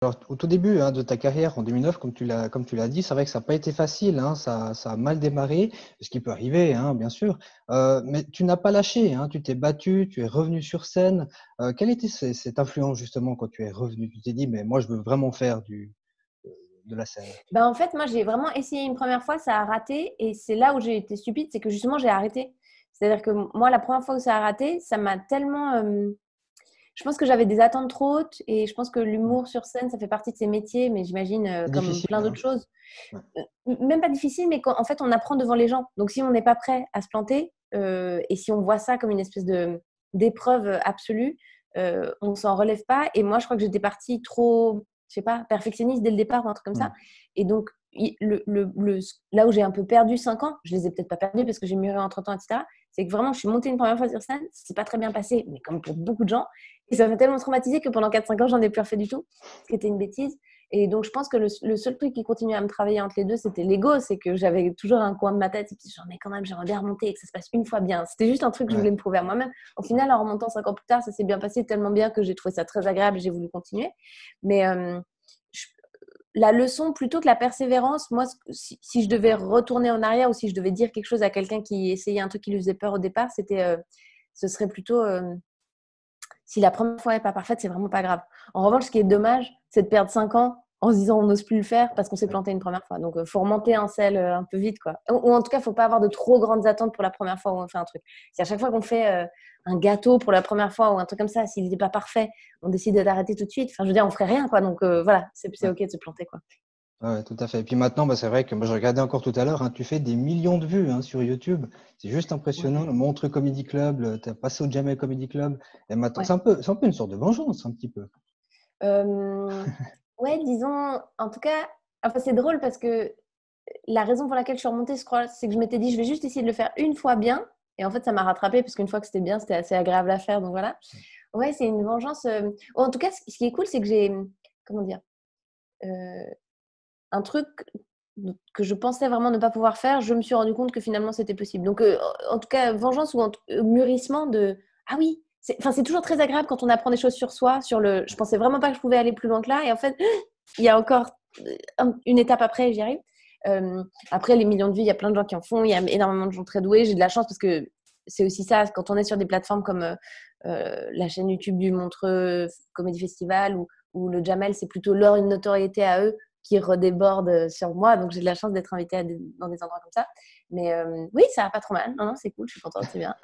Alors, au tout début de ta carrière en 2009, comme tu l'as dit, c'est vrai que ça n'a pas été facile, hein, ça a mal démarré, ce qui peut arriver, hein, bien sûr. Mais tu n'as pas lâché, hein, tu t'es battu, tu es revenu sur scène. Quelle était cette influence justement quand tu es revenu? Tu t'es dit, mais moi, je veux vraiment faire de la scène. En fait, moi, j'ai vraiment essayé une première fois, ça a raté. Et c'est là où j'ai été stupide, c'est que justement, j'ai arrêté. C'est-à-dire que moi, la première fois où ça a raté, ça m'a tellement… je pense que j'avais des attentes trop hautes et je pense que Ouais. l'humour sur scène, ça fait partie de ces métiers, mais j'imagine C'est comme difficile, plein d'autres hein. choses. Ouais. Même pas difficile, mais en fait, on apprend devant les gens. Donc, si on n'est pas prêt à se planter et si on voit ça comme une espèce d'épreuve absolue, on s'en relève pas. Et moi, je crois que j'étais partie trop, je sais pas, perfectionniste dès le départ ou un truc comme Ouais. ça. Et donc, là où j'ai un peu perdu 5 ans, je les ai peut-être pas perdus parce que j'ai mûri entre-temps, etc. C'est que vraiment, je suis montée une première fois sur scène, c'est pas très bien passé, mais comme pour beaucoup de gens. Et ça m'a tellement traumatisée que pendant 4-5 ans, j'en ai plus refait du tout, ce qui était une bêtise. Et donc, je pense que le seul truc qui continuait à me travailler entre les deux, c'était l'ego. C'est que j'avais toujours un coin de ma tête et puis genre, mais quand même, j'aimerais bien remonter et que ça se passe une fois bien. C'était juste un truc que je Ouais. voulais me prouver à moi-même. Au final, en remontant 5 ans plus tard, ça s'est bien passé tellement bien que j'ai trouvé ça très agréable et j'ai voulu continuer. Mais je- la leçon, plutôt que la persévérance, moi, si je devais retourner en arrière ou si je devais dire quelque chose à quelqu'un qui essayait un truc qui lui faisait peur au départ, ce serait plutôt si la première fois n'est pas parfaite, c'est vraiment pas grave. En revanche, ce qui est dommage, c'est de perdre 5 ans en se disant on n'ose plus le faire parce qu'on s'est Ouais. planté une première fois. Donc, il faut remonter un sel un peu vite, quoi. Ou en tout cas, il ne faut pas avoir de trop grandes attentes pour la première fois où on fait un truc. Si à chaque fois qu'on fait un gâteau pour la première fois ou un truc comme ça, s'il n'était pas parfait, on décide d'arrêter tout de suite. Enfin, je veux dire, on ferait rien, quoi. Donc, voilà, c'est Ouais. OK de se planter, quoi. Ouais, tout à fait. Et puis maintenant, bah, c'est vrai que moi, je regardais encore tout à l'heure, hein, tu fais des millions de vues, hein, sur YouTube. C'est juste impressionnant. Ouais. Le Montreux Comedy Club, tu as passé au Jamel Comedy Club. Et maintenant, Ouais. c'est un peu une sorte de vengeance, un petit peu. Euh, ouais, disons, en tout cas, enfin, c'est drôle parce que la raison pour laquelle je suis remontée, je crois, c'est que je m'étais dit, je vais juste essayer de le faire une fois bien. Et en fait, ça m'a rattrapée parce qu'une fois que c'était bien, c'était assez agréable à faire. Donc voilà. Ouais, c'est une vengeance. En tout cas, ce qui est cool, c'est que j'ai, comment dire, euh, un truc que je pensais vraiment ne pas pouvoir faire, je me suis rendu compte que finalement c'était possible. Donc, en tout cas, vengeance ou mûrissement de ah oui, enfin, c'est toujours très agréable quand on apprend des choses sur soi. Je pensais vraiment pas que je pouvais aller plus loin que là. Et en fait, il y a encore une étape après, j'y arrive. Après, les millions de vues, il y a plein de gens qui en font. Il y a énormément de gens très doués. J'ai de la chance parce que c'est aussi ça, quand on est sur des plateformes comme la chaîne YouTube du Montreux Comedy Festival ou le Jamel, c'est plutôt leur notoriété à eux qui redéborde sur moi. Donc, j'ai de la chance d'être invitée dans des endroits comme ça. Mais oui, ça va pas trop mal. Non, non, c'est cool. Je suis contente, c'est bien.